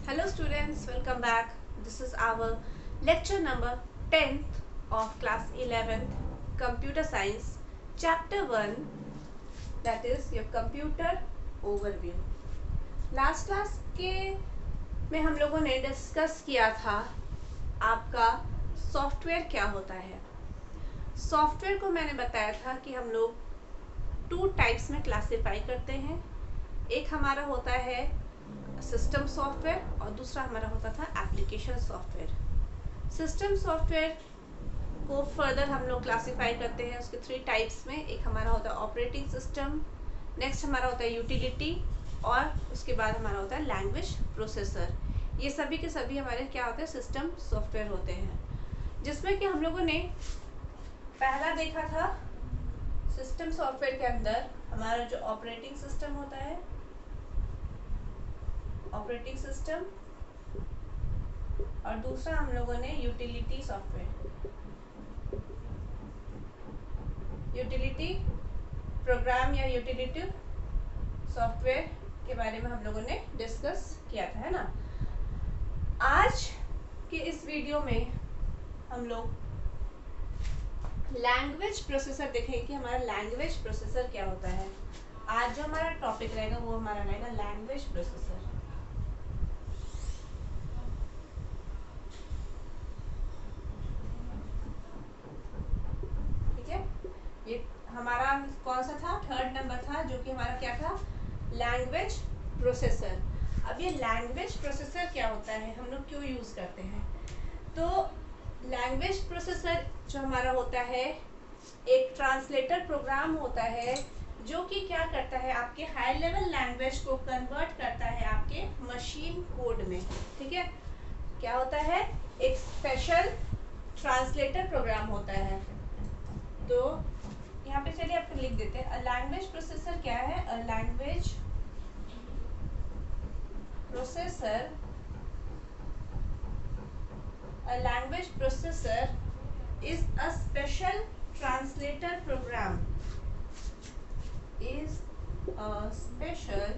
Hello students, welcome back. This is our lecture number 10th of class 11th Computer Science Chapter 1, that is your Computer Overview. Last class के में हम लोगों ने discuss किया था आपका सॉफ्टवेयर क्या होता है। सॉफ्टवेयर को मैंने बताया था कि हम लोग 2 टाइप्स में क्लासिफाई करते हैं। एक हमारा होता है सिस्टम सॉफ्टवेयर और दूसरा हमारा होता था एप्लीकेशन सॉफ्टवेयर। सिस्टम सॉफ्टवेयर को फर्दर हम लोग क्लासिफाई करते हैं उसके 3 टाइप्स में। एक हमारा होता है ऑपरेटिंग सिस्टम, नेक्स्ट हमारा होता है यूटिलिटी और उसके बाद हमारा होता है लैंग्वेज प्रोसेसर। ये सभी के सभी हमारे क्या होते हैं, सिस्टम सॉफ्टवेयर होते हैं, जिसमें कि हम लोगों ने पहला देखा था सिस्टम सॉफ्टवेयर के अंदर हमारा जो ऑपरेटिंग सिस्टम होता है, ऑपरेटिंग सिस्टम, और दूसरा हम लोगों ने यूटिलिटी सॉफ्टवेयर, यूटिलिटी प्रोग्राम या यूटिलिटी सॉफ्टवेयर के बारे में हम लोगों ने डिस्कस किया था, है ना। आज के इस वीडियो में हम लोग लैंग्वेज प्रोसेसर देखेंगे कि हमारा लैंग्वेज प्रोसेसर क्या होता है। आज जो हमारा टॉपिक रहेगा वो हमारा रहेगा लैंग्वेज प्रोसेसर। ये हमारा कौन सा था, 3rd नंबर था, जो कि हमारा क्या था, लैंग्वेज प्रोसेसर। अब ये लैंग्वेज प्रोसेसर क्या होता है, हम लोग क्यों यूज करते हैं। तो लैंग्वेज प्रोसेसर जो हमारा होता है एक ट्रांसलेटर प्रोग्राम होता है, जो कि क्या करता है, आपके हाई लेवल लैंग्वेज को कन्वर्ट करता है आपके मशीन कोड में। ठीक है, क्या होता है, एक स्पेशल ट्रांसलेटर प्रोग्राम होता है। तो यहाँ पे चलिए आपको लिख देते हैं, लैंग्वेज प्रोसेसर क्या है। A language processor, a language processor is a special translator program, is a special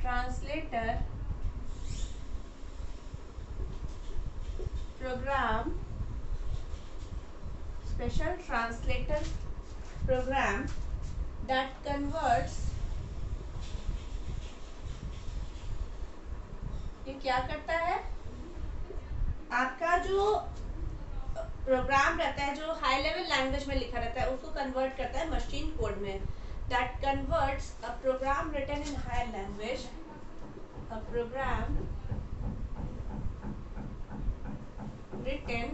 translator program, special translator program that converts, ये क्या करता है, आपका जो प्रोग्राम रहता है जो हाई लेवल लैंग्वेज में लिखा रहता है उसको कन्वर्ट करता है मशीन कोड में। That converts a program written in high language, a program written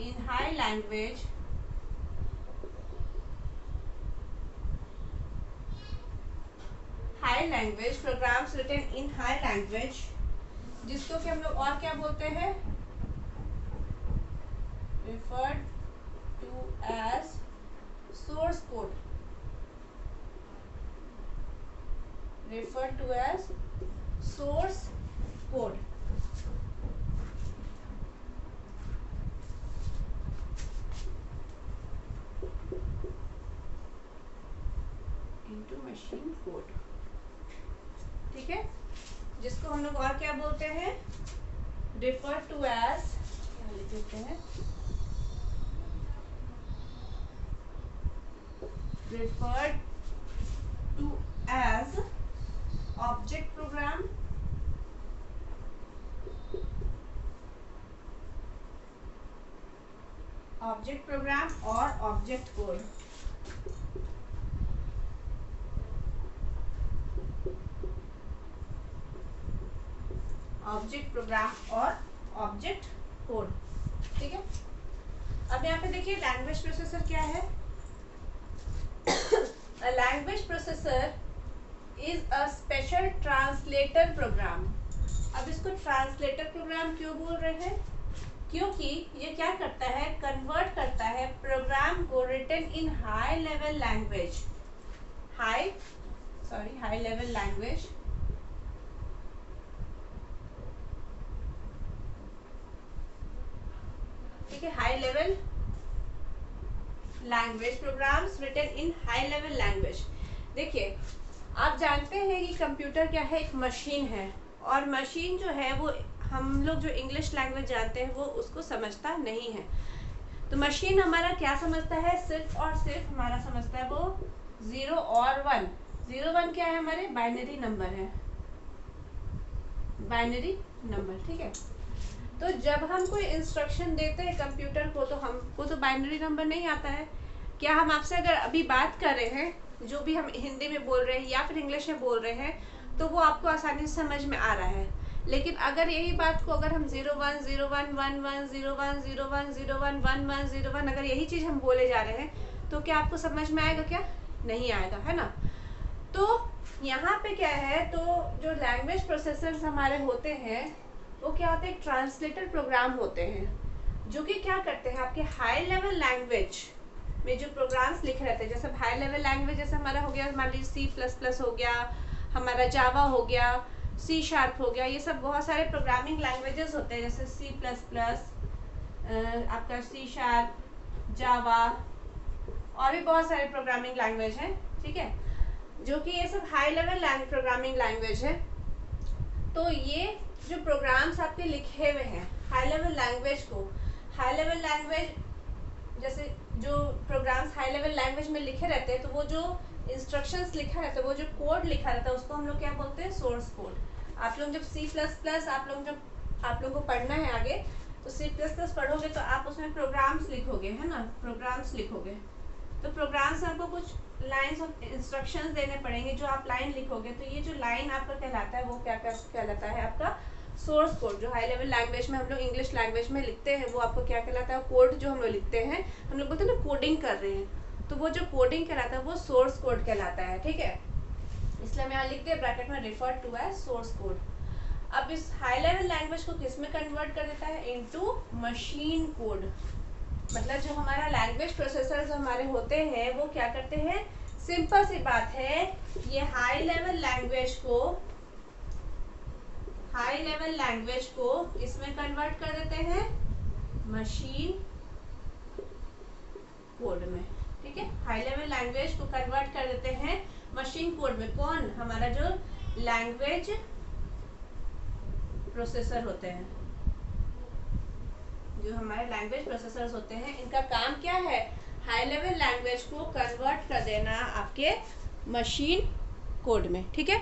in high language programs written in high language, जिसको कि हम लोग और क्या बोलते हैं, referred to as source code, referred to as source code। into machine code, ठीक है, जिसको हम लोग और क्या बोलते हैं, refer to as, क्या लिख देते हैं, referred to as object program, object program और ऑब्जेक्ट कोड। ऑब्जेक्ट प्रोग्राम और ऑब्जेक्ट कोड, ठीक है। अब यहाँ पे देखिए लैंग्वेज प्रोसेसर क्या है। A language processor is a special translator program। अब इसको ट्रांसलेटर प्रोग्राम क्यों बोल रहे हैं, क्योंकि ये क्या करता है, कन्वर्ट करता है प्रोग्राम को written in high level language, high level language, ठीक है, high level language, programs written in high level language. देखिए आप जानते हैं कि कंप्यूटर क्या है, एक मशीन है, और मशीन जो है वो हम लोग जो इंग्लिश लैंग्वेज जानते हैं वो उसको समझता नहीं है। तो मशीन हमारा क्या समझता है, सिर्फ और सिर्फ हमारा समझता है वो 0 और 1। 0 1 क्या है, हमारे बाइनरी नंबर है, बाइनरी नंबर, ठीक है। तो जब हम कोई इंस्ट्रक्शन देते हैं कंप्यूटर को तो हमको तो बाइनरी नंबर नहीं आता है। क्या हम आपसे अगर अभी बात कर रहे हैं, जो भी हम हिंदी में बोल रहे हैं या फिर इंग्लिश में बोल रहे हैं, तो वो आपको आसानी से समझ में आ रहा है। लेकिन अगर यही बात को अगर हम 0 1 0 1 1 1 0 1 0 1 0 1 1 1 0 1 अगर यही चीज़ हम बोले जा रहे हैं तो क्या आपको समझ में आएगा? क्या नहीं आएगा, है ना। तो यहाँ पे क्या है, तो जो लैंग्वेज प्रोसेसर्स हमारे होते हैं वो क्या होते हैं, एक ट्रांसलेटर प्रोग्राम होते हैं जो कि क्या करते हैं, आपके हाई लेवल लैंग्वेज में जो प्रोग्राम्स लिखे रहते हैं, जैसे हाई लेवल लैंग्वेज जैसे हमारा हो गया, मान लीजिए C++ हो गया, हमारा जावा हो गया, C# हो गया, ये सब बहुत सारे प्रोग्रामिंग लैंग्वेजेस होते हैं, जैसे C++, आपका C#, जावा, और भी बहुत सारे प्रोग्रामिंग लैंग्वेज हैं, ठीक है, जो कि ये सब हाई लेवल प्रोग्रामिंग लैंग्वेज है। तो ये जो प्रोग्राम्स आपके लिखे हुए हैं हाई लेवल लैंग्वेज को, हाई लेवल लैंग्वेज जैसे जो प्रोग्राम्स हाई लेवल लैंग्वेज में लिखे रहते हैं, तो वो जो इंस्ट्रक्शंस लिखा रहता है, वो जो कोड लिखा रहता है, उसको हम लोग क्या बोलते हैं, सोर्स कोड। आप लोग जब C++ आप लोग को पढ़ना है आगे, तो C++ पढ़ोगे तो आप उसमें प्रोग्राम्स लिखोगे, है ना, प्रोग्राम्स लिखोगे। तो प्रोग्राम्स में आपको कुछ लाइंस ऑफ इंस्ट्रक्शंस देने पड़ेंगे, जो आप लाइन लिखोगे तो ये जो लाइन आपका कहलाता है वो क्या कहलाता है, आपका सोर्स कोड। जो हाई लेवल लैंग्वेज में हम लोग इंग्लिश लैंग्वेज में लिखते हैं वो आपको क्या कहलाता है, कोड जो हम लोग लिखते हैं, हम लोग बोलते हैं ना कोडिंग कर रहे हैं, तो वो जो कोडिंग कहलाता है वो सोर्स कोड कहलाता है, ठीक है। इसलिए हम यहाँ लिखते हैं ब्रैकेट में refer to as source code. अब इस हाई लेवल लैंग्वेज को किस में कन्वर्ट कर देता है, इनटू मशीन कोड। मतलब जो हमारा लैंग्वेज प्रोसेसर हमारे होते हैं वो क्या करते हैं, सिंपल सी बात है, ये हाई लेवल लैंग्वेज को इसमें कन्वर्ट कर देते हैं, मशीन कोड में, ठीक है। हाई लेवल लैंग्वेज को कन्वर्ट कर देते हैं मशीन कोड में। कौन, हमारा जो लैंग्वेज प्रोसेसर होते हैं, जो हमारे लैंग्वेज प्रोसेसर्स होते हैं, इनका काम क्या है, हाई लेवल लैंग्वेज को कन्वर्ट कर देना आपके मशीन कोड में, ठीक है।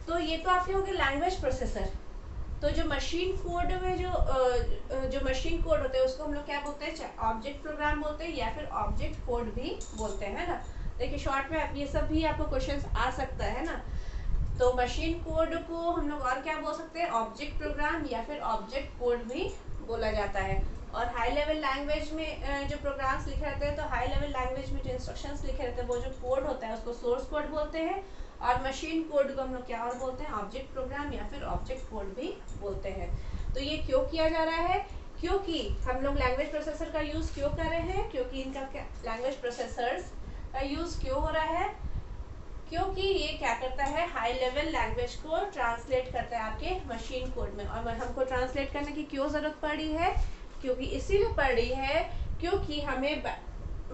तो ये तो आपके हो गए लैंग्वेज प्रोसेसर। तो जो मशीन कोड में जो मशीन कोड होते हैं उसको हम लोग क्या बोलते हैं, चाहे ऑब्जेक्ट प्रोग्राम बोलते हैं या फिर ऑब्जेक्ट कोड भी बोलते हैं ना। देखिए शॉर्ट में ये सब भी आपको क्वेश्चंस आ सकता है ना। तो मशीन कोड को हम लोग और क्या बोल सकते हैं, ऑब्जेक्ट प्रोग्राम या फिर ऑब्जेक्ट कोड भी बोला जाता है। और हाई लेवल लैंग्वेज में जो प्रोग्राम्स लिखे रहते हैं, तो हाई लेवल लैंग्वेज में जो इंस्ट्रक्शंस लिखे रहते हैं वो जो कोड होता है उसको सोर्स कोड बोलते हैं, और मशीन कोड को हम लोग क्या और बोलते हैं, ऑब्जेक्ट प्रोग्राम या फिर ऑब्जेक्ट कोड भी बोलते हैं। तो ये क्यों किया जा रहा है, क्योंकि हम लोग लैंग्वेज प्रोसेसर का यूज़ क्यों कर रहे हैं, क्योंकि इनका लैंग्वेज प्रोसेसर्स का यूज़ क्यों हो रहा है, क्योंकि ये क्या करता है, हाई लेवल लैंग्वेज को ट्रांसलेट करता है आपके मशीन कोड में। और हमको ट्रांसलेट करने की क्यों ज़रूरत पड़ी है, क्योंकि इसीलिए पड़ी है क्योंकि हमें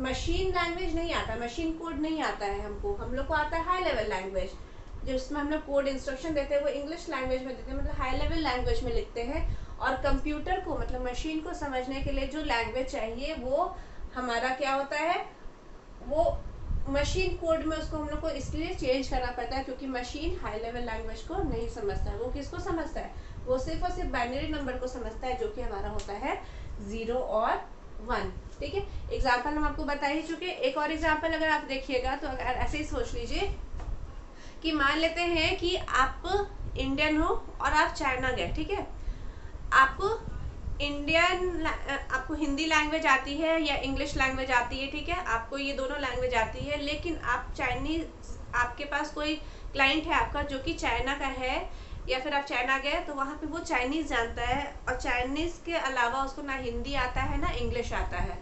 मशीन लैंग्वेज नहीं आता, मशीन कोड नहीं आता है हमको, हम लोग को आता है हाई लेवल लैंग्वेज, जिसमें हम लोग कोड इंस्ट्रक्शन देते हैं वो इंग्लिश लैंग्वेज में देते हैं, मतलब हाई लेवल लैंग्वेज में लिखते हैं। और कंप्यूटर को मतलब मशीन को समझने के लिए जो लैंग्वेज चाहिए वो हमारा क्या होता है, वो मशीन कोड में उसको हम लोग को इसलिए चेंज करना पड़ता है क्योंकि मशीन हाई लेवल लैंग्वेज को नहीं समझता है। वो किसको समझता है, वो सिर्फ और सिर्फ बाइनरी नंबर को समझता है, जो कि हमारा होता है 0 और 1, ठीक है। एग्जाम्पल हम आपको बता ही चुके। एक और एग्जाम्पल अगर आप देखिएगा तो अगर ऐसे ही सोच लीजिए कि मान लेते हैं कि आप इंडियन हो और आप चाइना गए, ठीक है। आपको आपको हिंदी लैंग्वेज आती है या इंग्लिश लैंग्वेज आती है, ठीक है, आपको ये दोनों लैंग्वेज आती है, लेकिन आप चाइनीज, आपके पास कोई क्लाइंट है आपका जो कि चाइना का है, या फिर आप चाइना गए तो वहाँ पे वो चाइनीज़ जानता है, और चाइनीज़ के अलावा उसको ना हिंदी आता है ना इंग्लिश आता है,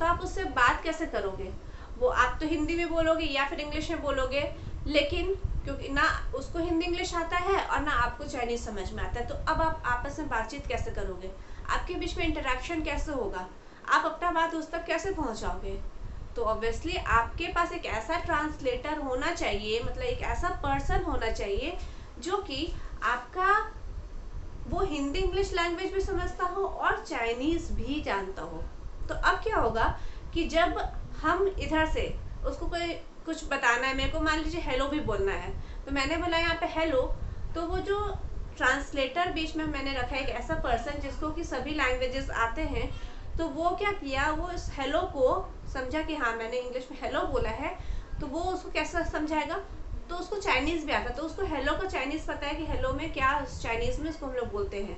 तो आप उससे बात कैसे करोगे, वो आप तो हिंदी में बोलोगे या फिर इंग्लिश में बोलोगे, लेकिन क्योंकि ना उसको हिंदी इंग्लिश आता है और ना आपको चाइनीज़ समझ में आता है, तो अब आप आपस में बातचीत कैसे करोगे, आपके बीच में इंटरेक्शन कैसे होगा, आप अपना बात उस तक कैसे पहुंचाओगे। तो ऑब्वियसली आपके पास एक ऐसा ट्रांसलेटर होना चाहिए, मतलब एक ऐसा पर्सन होना चाहिए जो कि आपका वो हिंदी इंग्लिश लैंग्वेज भी समझता हो और चाइनीज भी जानता हो। तो अब क्या होगा कि जब हम इधर से उसको कोई कुछ बताना है, मेरे को मान लीजिए हेलो भी बोलना है, तो मैंने बोला यहाँ पे हेलो, तो वो जो ट्रांसलेटर बीच में मैंने रखा है एक ऐसा पर्सन जिसको कि सभी लैंग्वेजेस आते हैं, तो वो क्या किया, वो इस हेलो को समझा कि हाँ मैंने इंग्लिश में हेलो बोला है, तो वो उसको कैसा समझाएगा, तो उसको चाइनीज भी आता, तो उसको हेलो का चाइनीज पता है कि हेलो में क्या चाइनीज में उसको हम लोग बोलते हैं,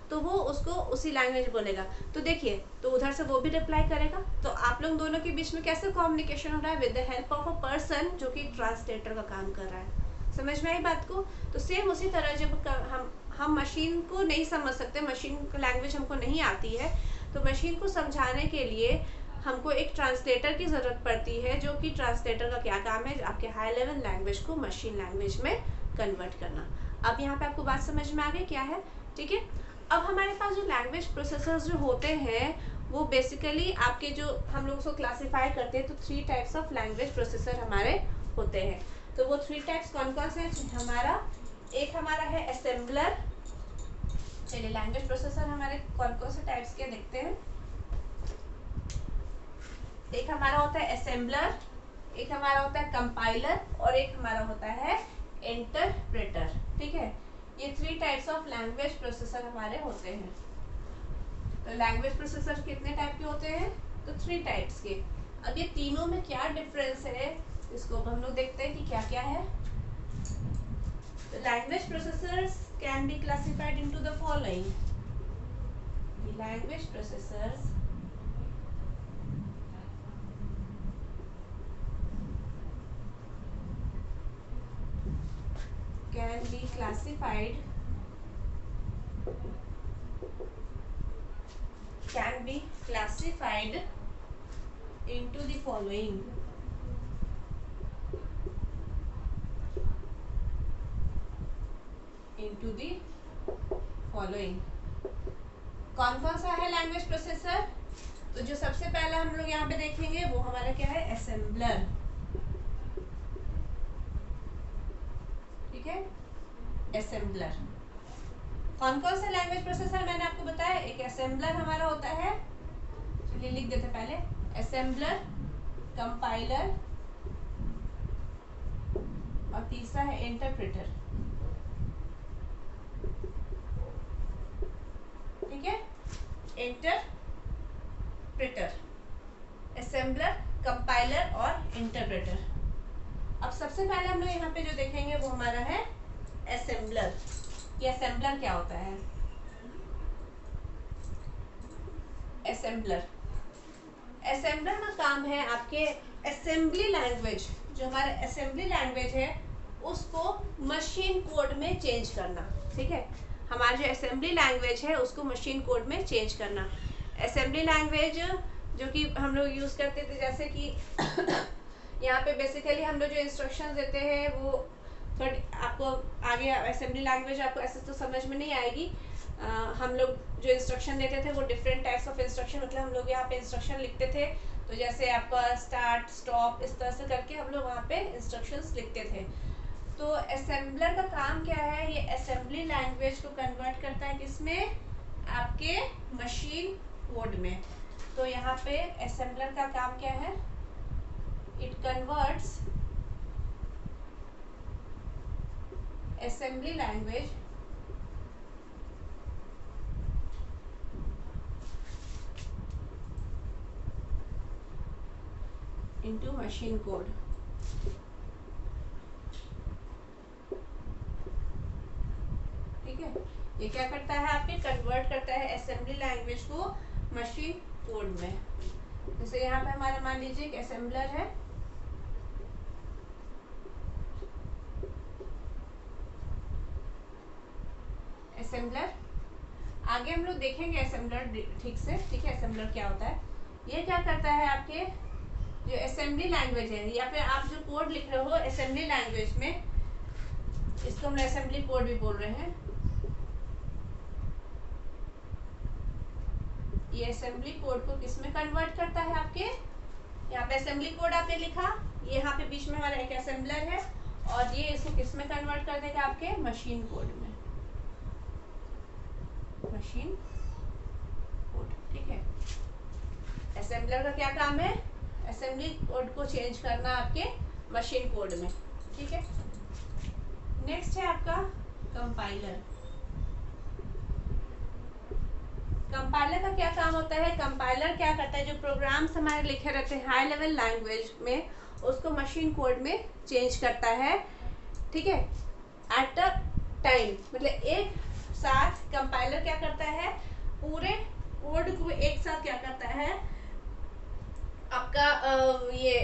तो वो उसको उसी लैंग्वेज बोलेगा। तो देखिए, तो उधर से वो भी रिप्लाई करेगा, तो आप लोग दोनों के बीच में कैसे कम्युनिकेशन हो रहा है, with the help of a person जो कि ट्रांसलेटर का काम कर रहा है। समझ में आई बात को? तो सेम उसी तरह जब हम मशीन को नहीं समझ सकते, मशीन लैंग्वेज हमको नहीं आती है, तो मशीन को समझाने के लिए हमको एक ट्रांसलेटर की ज़रूरत पड़ती है, जो कि ट्रांसलेटर का क्या काम है, आपके हाई लेवल लैंग्वेज को मशीन लैंग्वेज में कन्वर्ट करना। अब यहाँ पे आपको बात समझ में आ गई क्या है? ठीक है। अब हमारे पास जो लैंग्वेज प्रोसेसर्स जो होते हैं वो बेसिकली आपके जो हम लोग उसको क्लासीफाई करते हैं, तो 3 टाइप्स ऑफ लैंग्वेज प्रोसेसर हमारे होते हैं। तो वो 3 टाइप्स कौन कौन से हैं हमारा? एक हमारा है असेंबलर। चलिए लैंग्वेज प्रोसेसर हमारे कौन कौन से टाइप्स के देखते हैं। एक हमारा होता है असेंबलर, एक हमारा होता है कंपाइलर और एक हमारा होता है इंटरप्रेटर। ठीक है, ये 3 टाइप्स ऑफ लैंग्वेज प्रोसेसर हमारे होते हैं। तो लैंग्वेज प्रोसेसर कितने टाइप के होते हैं? तो 3 टाइप्स के। अब ये तीनों में क्या डिफरेंस है इसको हम लोग देखते हैं कि क्या क्या है। तो language processors can be classified into the following. Language processors can be classified into the following. कौन कौन सा है लैंग्वेज प्रोसेसर? तो जो सबसे पहला हम लोग यहाँ पे देखेंगे वो हमारा क्या है? असेंबलर। ठीक है, असेंबलर। कौन कौन सा लैंग्वेज प्रोसेसर मैंने आपको बताया? एक असेंबलर हमारा होता है, चलिए लिख देते पहले, असेंबलर, कंपाइलर और तीसरा है इंटरप्रेटर। ठीक है, इंटरप्रेटर, असेंबलर, कंपाइलर और इंटरप्रेटर। अब सबसे पहले हम लोग यहाँ पे जो देखेंगे वो हमारा है असेंबलर। ये असेंबलर क्या होता है? असेंबलर का काम है आपके असेंबली लैंग्वेज, जो हमारा असेंबली लैंग्वेज है उसको मशीन कोड में चेंज करना। ठीक है, हमारा जो असेंबली लैंग्वेज है उसको मशीन कोड में चेंज करना। असेंबली लैंग्वेज जो कि हम लोग यूज़ करते थे, जैसे कि यहाँ पे बेसिकली हम लोग जो इंस्ट्रक्शंस देते हैं वो थोड़ी आपको आगे असेंबली लैंग्वेज आपको ऐसे तो समझ में नहीं आएगी। हम लोग जो इंस्ट्रक्शन देते थे वो डिफरेंट टाइप्स ऑफ इंस्ट्रक्शन, मतलब हम लोग यहाँ पे इंस्ट्रक्शन लिखते थे, तो जैसे आपका स्टार्ट स्टॉप इस तरह से करके हम लोग वहाँ पे इंस्ट्रक्शंस लिखते थे। तो असेंबलर का काम क्या है? ये असेंबली लैंग्वेज को कन्वर्ट करता है किसमें? आपके मशीन कोड में। तो यहाँ पे असेंबलर का काम क्या है? It converts assembly language into machine code। ठीक है, ये क्या करता है? आपके कन्वर्ट करता है असेंबली लैंग्वेज को मशीन कोड में। जैसे यहाँ पे हमारा मान लीजिए एक असेंबलर है, असेंबलर आगे हम लोग देखेंगे असेंबलर ठीक से। ठीक है, असेंबलर क्या होता है? ये क्या करता है? आपके जो असेंबली लैंग्वेज है या फिर आप जो कोड लिख रहे हो असेंबली लैंग्वेज में, इसको हम असेंबली कोड भी बोल रहे हैं। ये असेंबली कोड को किस में कन्वर्ट करता है? आपके यहाँ पे असेंबली कोड आपने लिखा, यहाँ पे बीच में हमारा एक असेंबलर है और ये इसको किस में कन्वर्ट कर देगा, आपके मशीन कोड में, मशीन कोड। ठीक है, असेंबलर का क्या काम है, असेंबली कोड को चेंज करना आपके मशीन कोड में। ठीक है, नेक्स्ट है आपका कंपाइलर। कंपाइलर का क्या काम होता है, कंपाइलर क्या करता है, जो प्रोग्राम्स हमारे लिखे रहते हैं हाई लेवल लैंग्वेज में, उसको मशीन कोड में चेंज करता है। ठीक है, एट अ टाइम, मतलब एक साथ कंपाइलर क्या करता है, पूरे कोड को एक साथ क्या करता है, आपका ये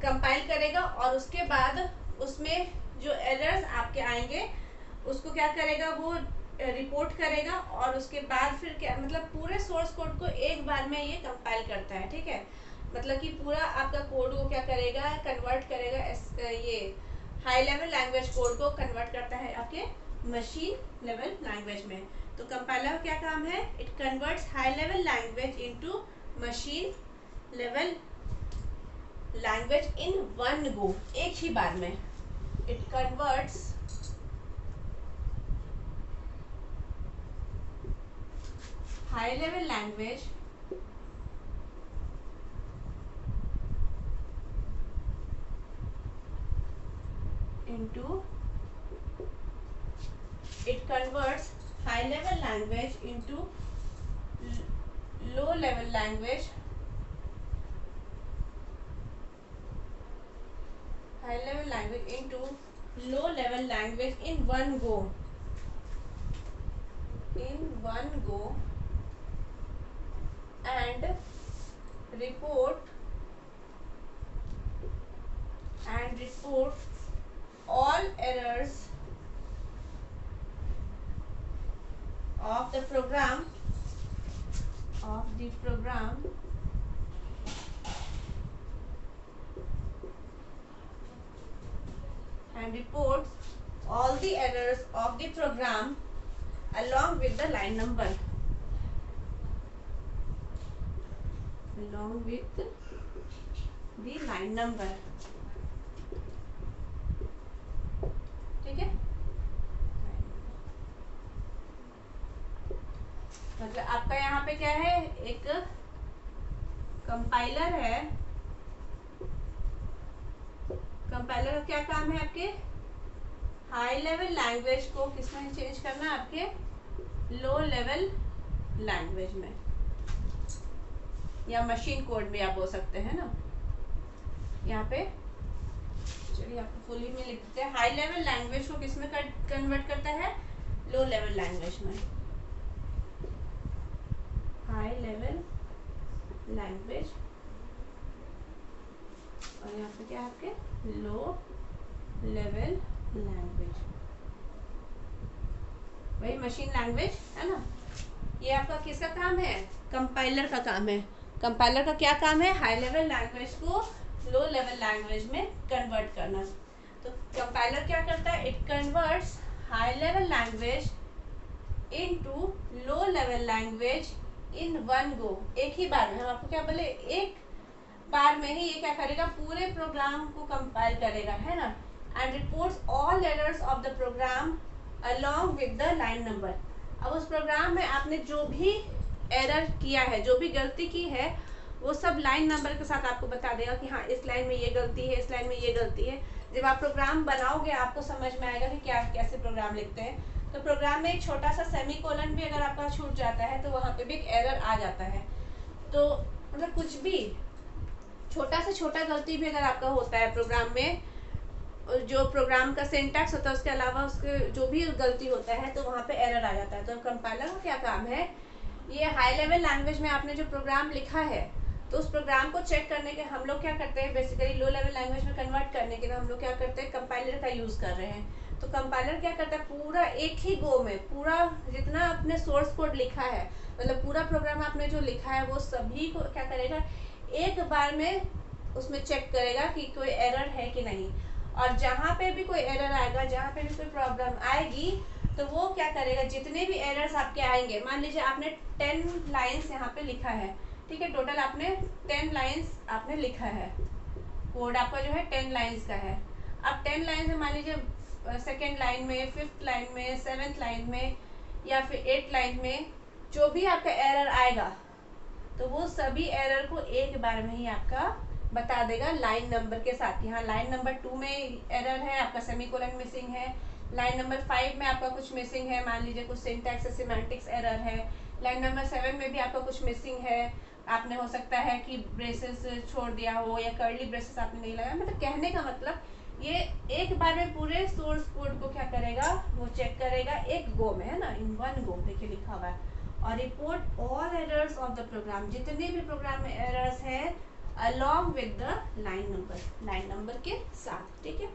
कंपाइल करेगा और उसके बाद उसमें जो एरर्स आपके आएंगे उसको क्या करेगा, वो रिपोर्ट करेगा और उसके बाद फिर क्या, मतलब पूरे सोर्स कोड को एक बार में ये कंपाइल करता है। ठीक है, मतलब कि पूरा आपका कोड को क्या करेगा, कन्वर्ट करेगा, ये हाई लेवल लैंग्वेज कोड को कन्वर्ट करता है आपके मशीन लेवल लैंग्वेज में। तो कंपाइलर का क्या काम है, it converts high level language into machine level language in one go, एक ही बार में। It converts high level language into it converts high level language into low level language, high level language into low level language in one go, and report all errors of the program and reports all the errors of the program along with the line number, ठीक है, मतलब आपका यहाँ पे क्या है, एक compiler है। कंपाइलर का क्या काम है, आपके हाई लेवल लैंग्वेज को किसमें चेंज करना, आपके लो लेवल लैंग्वेज में, या मशीन कोड भी आप बोल सकते हैं ना। यहाँ पे चलिए आपको फुली में लिख देते हैं, हाई लेवल लैंग्वेज को किसमें कन्वर्ट करता है, लो लेवल लैंग्वेज में, हाई लेवल लैंग्वेज, और यहाँ पे क्या है आपके लो लेवल लैंग्वेज, वही मशीन लैंग्वेज है ना। ये आपका किसका काम है, कंपाइलर का काम है। कंपाइलर का क्या काम है, हाई लेवल लैंग्वेज को लो लेवल लैंग्वेज में कन्वर्ट करना। तो कंपाइलर क्या करता है, it converts high level language into low level language in one go, एक ही बार में। हम आपको क्या बोले, एक बार में ही ये क्या करेगा, पूरे प्रोग्राम को कंपाइल करेगा, है ना। And reports all errors of the program along with the line number. अब उस प्रोग्राम में आपने जो भी एरर किया है, जो भी गलती की है, वो सब लाइन नंबर के साथ आपको बता देगा कि हाँ इस लाइन में ये गलती है, इस लाइन में ये गलती है। जब आप प्रोग्राम बनाओगे आपको समझ में आएगा कि क्या कैसे प्रोग्राम लिखते हैं। तो प्रोग्राम में एक छोटा सा सेमीकोलन भी अगर आपका छूट जाता है तो वहाँ पे भी एक एरर आ जाता है। तो मतलब कुछ भी छोटा से छोटा गलती भी अगर आपका होता है प्रोग्राम में, जो प्रोग्राम का सिंटैक्स होता है उसके अलावा उसके जो भी गलती होता है तो वहाँ पे एरर आ जाता है। तो कंपाइलर का क्या काम है, ये हाई लेवल लैंग्वेज में आपने जो प्रोग्राम लिखा है तो उस प्रोग्राम को चेक करने के हम लोग क्या करते हैं, बेसिकली लो लेवल लैंग्वेज में कन्वर्ट करने के लिए हम लोग क्या करते हैं, कंपाइलर का यूज़ कर रहे हैं। तो कंपाइलर क्या करता है, पूरा एक ही गो में पूरा जितना आपने सोर्स कोड लिखा है, मतलब पूरा प्रोग्राम आपने जो लिखा है वो सभी को क्या करेगा, एक बार में उसमें चेक करेगा कि कोई एरर है कि नहीं। और जहाँ पे भी कोई एरर आएगा, जहाँ पे भी कोई प्रॉब्लम आएगी, तो वो क्या करेगा, जितने भी एरर्स आपके आएंगे, मान लीजिए आपने 10 लाइन्स यहाँ पे लिखा है, ठीक है, टोटल आपने 10 लाइंस आपने लिखा है, कोड आपका जो है 10 लाइंस का है। अब 10 लाइन में मान लीजिए सेकेंड लाइन में, फिफ्थ लाइन में, सेवेंथ लाइन में या फिर 8 लाइन में जो भी आपका एरर आएगा तो वो सभी एरर को एक बार में ही आपका बता देगा लाइन नंबर के साथ। यहाँ लाइन नंबर 2 में एरर है, आपका सेमीकोलन मिसिंग है। लाइन नंबर 5 में आपका कुछ मिसिंग है, मान लीजिए कुछ सिंटैक्स सिमेंटिक्स एरर है। लाइन नंबर 7 में भी आपका कुछ मिसिंग है, आपने हो सकता है कि ब्रेसेस छोड़ दिया हो या कर्ली ब्रेसेस आपने नहीं लगाया। मतलब कहने का मतलब ये एक बार में पूरे सोर्स कोड को क्या करेगा, वो चेक करेगा एक गो में, है ना, इन वन गो। देखिए लिखा हुआ है, और report all errors of the program, जितने भी प्रोग्राम में एरर्स है along with the line number के साथ। ठीक है,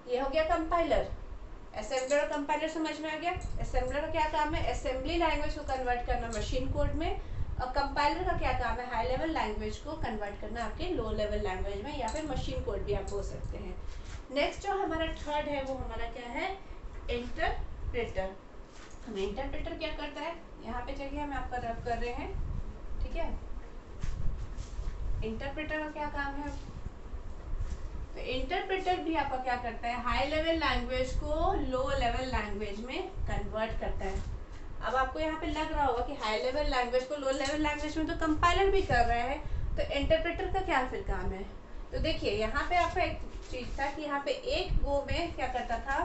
ये हो गया कंपाइलर। असेंबलर और कंपाइलर समझ में आ गया। असेंबलर का क्या काम है, असेंबली लैंग्वेज को कन्वर्ट करना मशीन कोड में, और कंपाइलर का क्या काम है, हाई लेवल लैंग्वेज को कन्वर्ट करना आपके लो लेवल लैंग्वेज में, या फिर मशीन कोड भी आप बोल सकते हैं। नेक्स्ट जो हमारा थर्ड है वो हमारा क्या है, इंटरप्रेटर। हमें इंटरप्रेटर क्या करता है, यहाँ पे चलिए हम आपका रब कर रहे हैं। ठीक है, इंटरप्रेटर का क्या काम है, तो इंटरप्रेटर भी आपका क्या करता है, हाई लेवल लैंग्वेज को लो लेवल लैंग्वेज में कन्वर्ट करता है। अब आपको यहाँ पे लग रहा होगा कि हाई लेवल लैंग्वेज को लो लेवल लैंग्वेज में तो कंपाइलर भी कर रहा है, तो इंटरप्रेटर का क्या फिर काम है। तो देखिए यहाँ पे आपका एक चीज था कि यहाँ पे एक गो में क्या करता था,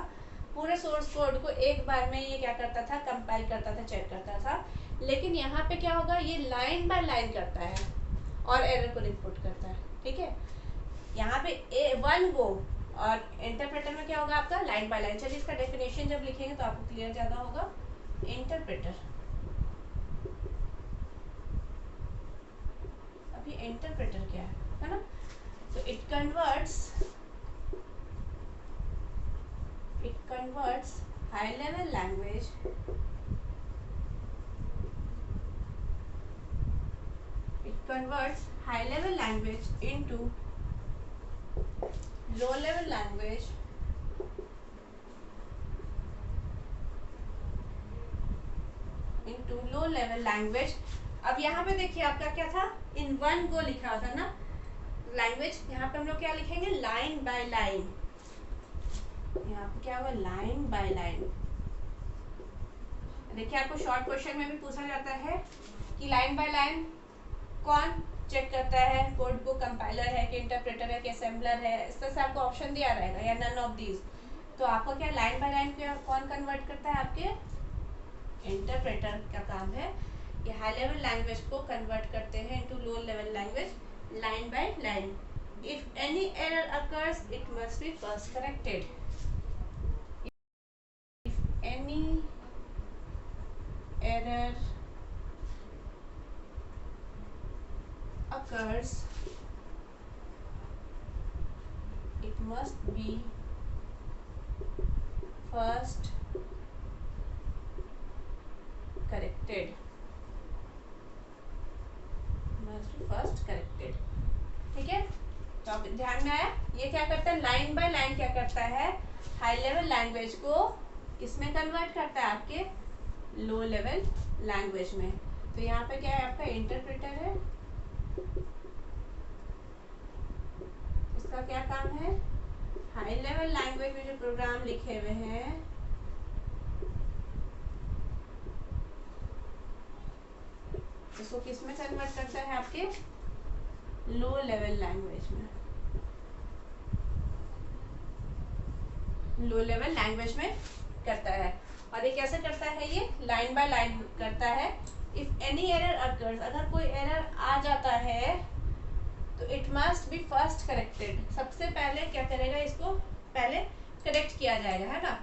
पूरे सोर्स कोड को एक बार में ये क्या करता था, कंपाइल करता था, चेक करता था। लेकिन यहाँ पे क्या होगा, ये लाइन बाय लाइन करता है और एरर को रिपोर्ट करता है। ठीक है, यहाँ पे वन गो, और इंटरप्रेटर में क्या होगा आपका लाइन बाय लाइन। चलिए इसका डेफिनेशन जब लिखेंगे तो आपको क्लियर ज्यादा होगा। इंटरप्रेटर, अभी इंटरप्रेटर क्या है ना, तो it converts high level language into low level language अब यहाँ पे देखिए आपका क्या था, इन वन गो लिखा हुआ था ना लैंग्वेज, यहाँ पे हम लोग क्या लिखेंगे, लाइन बाय लाइन। यहाँ पे क्या होगा, लाइन बाय लाइन। देखिए आपको शॉर्ट क्वेश्चन में भी पूछा जाता है कि लाइन बाय लाइन कौन चेक करता है कोड को, कंपाइलर है कि इंटरप्रेटर है कि असेंबलर है। इस तरह से आपको ऑप्शन दिया रहेगा, या नन ऑफ दीज। तो आपको क्या लाइन बाय लाइन कौन कन्वर्ट करता है, आपके इंटरप्रेटर का काम है। ये हाई लेवल लैंग्वेज को कन्वर्ट करते हैं into low level language line by line. If any error occurs it must be first corrected. If any error occurs it must be first corrected, ठीक है। तो अब ध्यान में आया, ये क्या करता है, लाइन बाय लाइन क्या करता है, हाई लेवल लैंग्वेज को किसमें कन्वर्ट करता है, आपके लो लेवल लैंग्वेज में। तो यहाँ पे क्या है, आपका इंटरप्रेटर है, इसका क्या काम है, हाई लेवल लैंग्वेज में जो प्रोग्राम लिखे हुए हैं इसको किस में कन्वर्ट करता है, आपके लो लेवल लैंग्वेज में, लो लेवल लैंग्वेज में करता है। और ये कैसे करता है, ये लाइन बाय लाइन करता है। इफ एनी एरर अकर्स, अगर कोई एरर आ जाता है तो it must be first corrected, सबसे पहले क्या करेगा, इसको पहले करेक्ट किया जाएगा, है ना।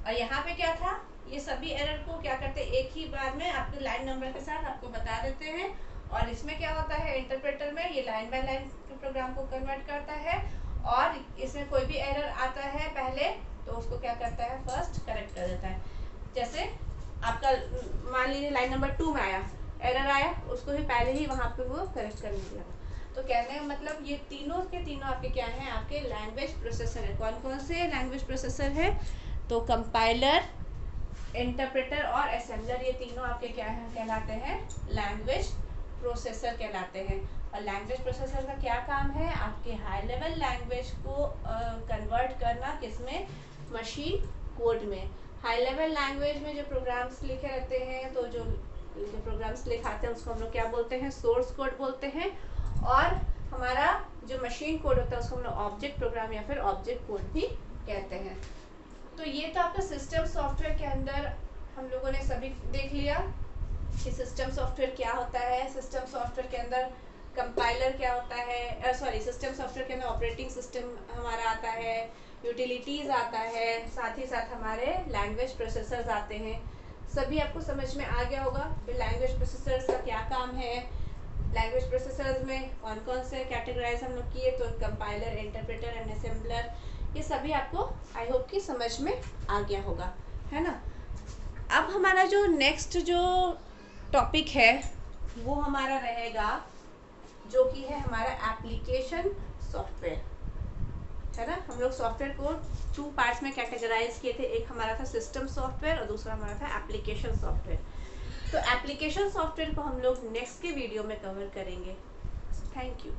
और यहाँ पे क्या था, ये सभी एरर को क्या करते हैं, एक ही बार में आपके लाइन नंबर के साथ आपको बता देते हैं। और इसमें क्या होता है, इंटरप्रेटर में ये लाइन बाय लाइन के प्रोग्राम को कन्वर्ट करता है, और इसमें कोई भी एरर आता है पहले तो उसको क्या करता है, फर्स्ट करेक्ट कर देता है। जैसे आपका मान लीजिए लाइन नंबर 2 में आया, एरर आया, उसको ही पहले ही वहाँ पे वो करेक्ट करने लगा। तो कहने का मतलब ये तीनों के तीनों आपके क्या हैं, आपके लैंग्वेज प्रोसेसर है। कौन कौन से लैंग्वेज प्रोसेसर है, तो कंपाइलर, इंटरप्रेटर और असेंबलर, ये तीनों आपके क्या है, कहलाते हैं लैंग्वेज प्रोसेसर कहलाते हैं। और लैंग्वेज प्रोसेसर का क्या काम है, आपके हाई लेवल लैंग्वेज को कन्वर्ट करना किसमें, मशीन कोड में। हाई लेवल लैंग्वेज में जो प्रोग्राम्स लिखे रहते हैं, तो जो प्रोग्राम्स लिखाते हैं उसको हम लोग क्या बोलते हैं, सोर्स कोड बोलते हैं। और हमारा जो मशीन कोड होता है उसको हम लोग ऑब्जेक्ट प्रोग्राम या फिर ऑब्जेक्ट कोड भी कहते हैं। तो ये तो आपका सिस्टम सॉफ्टवेयर के अंदर हम लोगों ने सभी देख लिया कि सिस्टम सॉफ्टवेयर क्या होता है। सिस्टम सॉफ्टवेयर के अंदर कंपाइलर क्या होता है, सिस्टम सॉफ्टवेयर के अंदर ऑपरेटिंग सिस्टम हमारा आता है, यूटिलिटीज़ आता है, साथ ही साथ हमारे लैंग्वेज प्रोसेसर्स आते हैं। सभी आपको समझ में आ गया होगा कि लैंग्वेज प्रोसेसर्स का क्या काम है। लैंग्वेज प्रोसेसर्स में कौन कौन से कैटेगराइज हम लोग किए, तो कंपाइलर, इंटरप्रेटर एंड असेंबलर, ये सभी आपको आई होप कि समझ में आ गया होगा, है ना। अब हमारा जो नेक्स्ट जो टॉपिक है वो हमारा रहेगा जो कि है हमारा एप्लीकेशन सॉफ्टवेयर, है ना। हम लोग सॉफ्टवेयर को 2 पार्ट्स में कैटेगराइज किए थे, एक हमारा था सिस्टम सॉफ्टवेयर और दूसरा हमारा था एप्लीकेशन सॉफ्टवेयर। तो एप्लीकेशन सॉफ्टवेयर को हम लोग नेक्स्ट के वीडियो में कवर करेंगे। Thank you.